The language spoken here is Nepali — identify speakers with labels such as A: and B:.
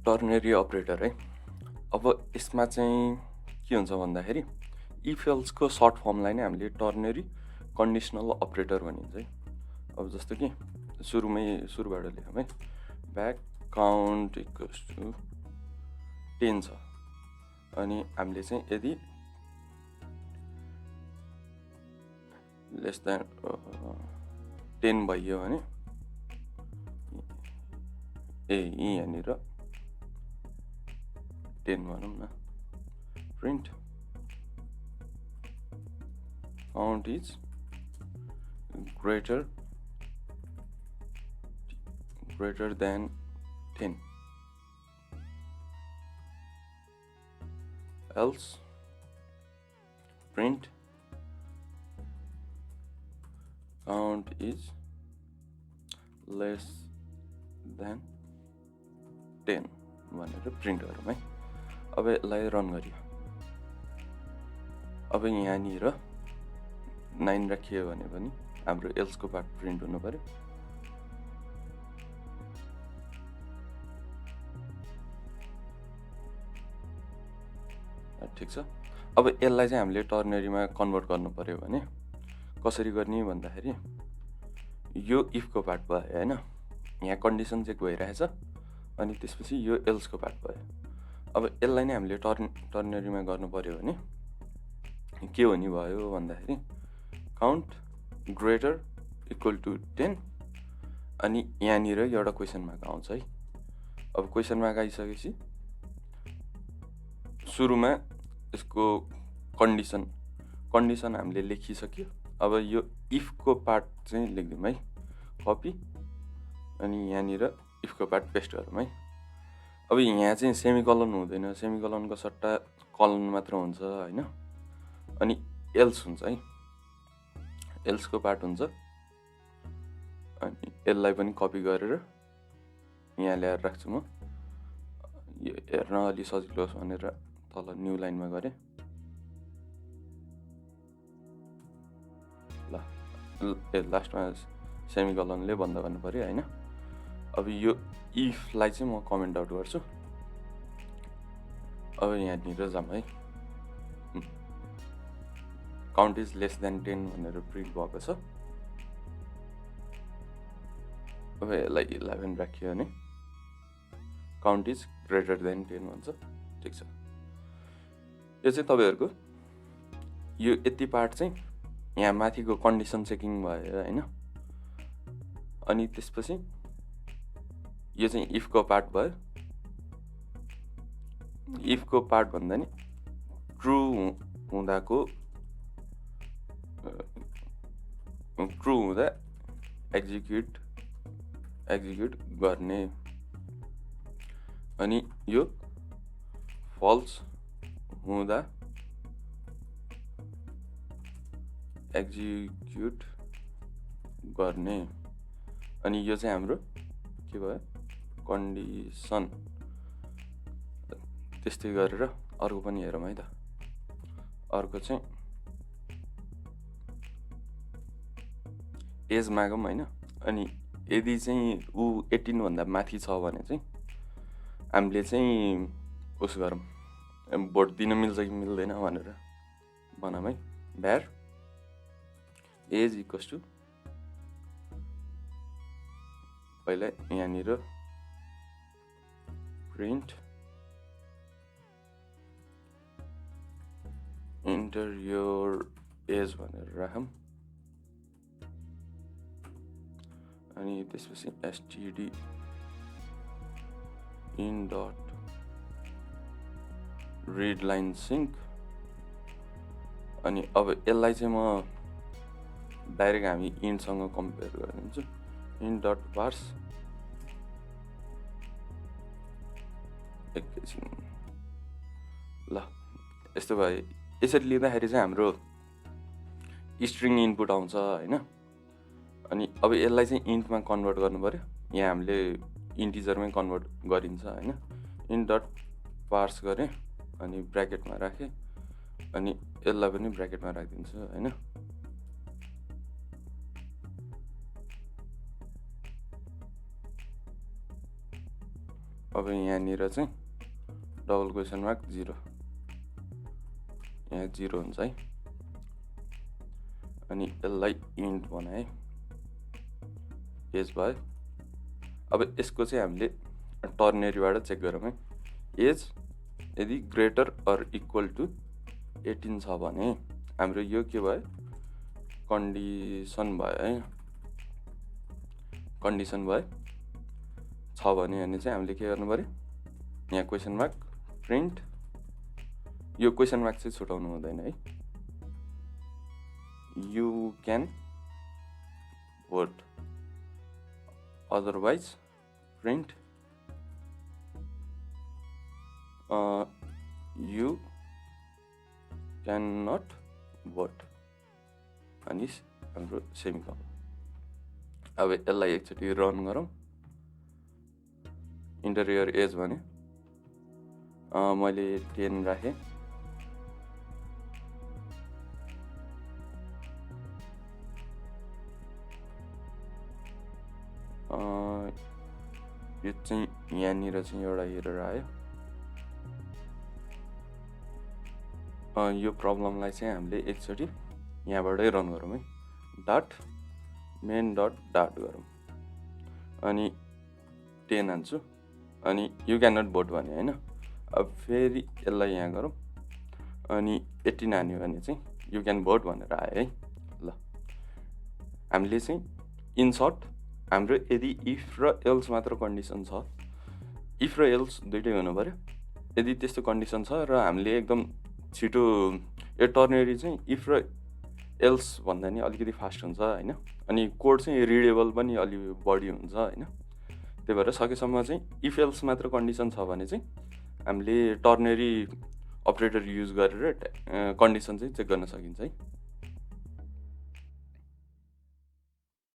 A: टर्नरी अपरेटर है। अब यसमा चाहिँ के हुन्छ भन्दाखेरि इफ एल्सको सर्ट फर्मलाई नै हामीले टर्नरी कन्डिसनल अपरेटर भनिन्छ है। अब जस्तो कि सुरुबाट लेखौँ है, ब्याक काउन्ट इक्वल्स टु 10 छ अनि हामीले चाहिँ यदि लेस देन 10 भइयो भने यहाँनिर 10 भनौँ न, print count is greater than 10 else print count is less than 10 भनेर प्रिन्ट गरौँ है। अब यसलाई रन गरियो। अब यहाँनिर 9 राखियो भने पनि हाम्रो एल्सको पार्ट प्रिन्ट हुनु पर्यो। ठिक छ। अब यसलाई चाहिँ हामीले टर्नरीमा कन्भर्ट गर्नु पर्यो भने कसरी गर्ने भन्दाखेरि यो इफको पार्ट भयो हैन, यहाँ कन्डिसन चेक भइरहेछ अनि त्यसपछि यो एल्सको पार्ट भयो। अब यसलाई नै हामीले टर्नरीमा गर्नु पर्यो भने के हुने भयो भन्दाखेरि काउन्ट ग्रेटर इक्वल टु 10 अनि यहाँनिर एउटा क्वेसन मार्क आउँछ है। अब क्वेसन मार्क आइसकेपछि सुरुमा यसको कन्डिसन हामीले लेखिसक्यो। अब यो इफको पार्ट चाहिँ लेख्दिउँ है, कपी अनि यहाँनिर इफको पार्ट पेस्ट गरौँ है। अब यहाँ चाहिँ सेमिकलन हुँदैन, सेमिकलनको सट्टा कलन मात्र हुन्छ हैन, अनि एल्स हुन्छ है, एल्सको पार्ट हुन्छ। अनि यसलाई पनि कपी गरेर यहाँ ल्याएर राख्छु म, यो हेर्न अलि सजिलो होस् भनेर तल न्यू लाइनमा गरेँ। ल लास्टमा सेमिकलनले बन्द गर्नु पर्यो हैन। अब यो इफलाई चाहिँ म कमेन्ट आउट गर्छु। अब यहाँनिर जाम है, काउन्ट इज लेस देन 10 भनेर प्रिन्ट भएको छ। अब यसलाई 11 राखियो भने काउन्ट इज ग्रेटर देन 10 भन्छ। ठिक छ। यो चाहिँ तपाईहरुको यो यति पार्ट चाहिँ यहाँ माथिको कन्डिसन चेकिङ भयो हैन। अनि त्यसपछि यो चाहिँ इफको पार्ट भयो। इफको पार्ट भन्दा नि ट्रु हुँदा एक्जिक्युट गर्ने, अनि यो फल्स हुँदा एक्जिक्युट गर्ने, अनि यो चाहिँ हाम्रो के भयो कन्डिसन। त्यस्तै गरेर अर्को पनि हेरौँ है त। अर्को चाहिँ एज मागौँ हैन, अनि यदि चाहिँ ऊ 18 भन्दा माथि छ भने चाहिँ हामीले चाहिँ उस गरौँ, भोट दिन मिल्छ कि मिल्दैन भनेर बनाऊँ है। भ्यार एज इक्वल्स टु पहिला यहाँनिर प्रिन्ट इन्टर योर एज भनेर राखौँ। अनि त्यसपछि STD in dot read line sync. अनि अब यसलाई चाहिँ म डाइरेक्ट हामी इन्टसँग कम्पेयर गरिदिन्छु, इन डट पार्स। एकैछिन ल, यस्तो भयो। यसरी लिँदाखेरि चाहिँ हाम्रो स्ट्रिङ इनपुट आउँछ हैन। अनि अब यसलाई चाहिँ इन्टमा कन्भर्ट गर्नु पर्यो। यहाँ हामीले इन्टिजरमै कन्भर्ट गरिन्छ हैन। इन डट पार्स गरेँ अनि ब्र्याकेटमा राखेँ, अनि यसलाई पनि ब्र्याकेटमा राखिदिन्छु हैन। अब यहाँनिर चाहिँ डबल क्वेसन मार्क 0, यहाँ 0 हुन्छ है। अनि यसलाई इन्ट बनाए, एज भयो। अब यसको चाहिँ हामीले टर्नेरीबाट चेक गरौँ है। एज यदि ग्रेटर अर इक्वल टु 18 छ भने हाम्रो यो के भयो, कन्डिसन भयो है। कन्डिसन भयो छ भने चाहिँ हामीले के गर्नु पर्यो, यहाँ क्वेसन मार्क प्रिन्ट, यो क्वेसन मार्क चाहिँ छुटाउनु हुँदैन है। You can vote, otherwise print you can not vote, अनि हाम्रो सेमिकोलन। अब यसलाई एकचोटि रन गरौँ। इन्टर योर एज भने मैले 10 राखेँ। यो चाहिँ यहाँनिर चाहिँ एउटा एरर आयो। यो प्रब्लमलाई चाहिँ हामीले एकचोटि यहाँबाटै रन गरौँ है। डट मेन डट डाट गरौँ, अनि 10 हान्छु, अनि यु क्यान नट भोट भने होइन। अब फेरि यसलाई यहाँ गरौँ, अनि 18 हान्यो भने चाहिँ यु क्यान भोट भनेर आयो है। ल हामीले चाहिँ इन सर्ट हाम्रो यदि इफ र एल्स मात्र कन्डिसन छ, इफ र एल्स दुइटै हुनु पऱ्यो। यदि त्यस्तो कन्डिसन छ र हामीले एकदम छिटो, यो टर्नेरी चाहिँ इफ र एल्स भन्दा नि अलिकति फास्ट हुन्छ होइन। अनि कोड चाहिँ रिडेबल पनि अलि बढी हुन्छ होइन। त्यही भएर सकेसम्म चाहिँ इफ एल्स मात्र कन्डिसन छ भने चाहिँ हामीले टर्नेरी अपरेटर युज गरेर कन्डिसन चाहिँ चेक गर्न सकिन्छ है।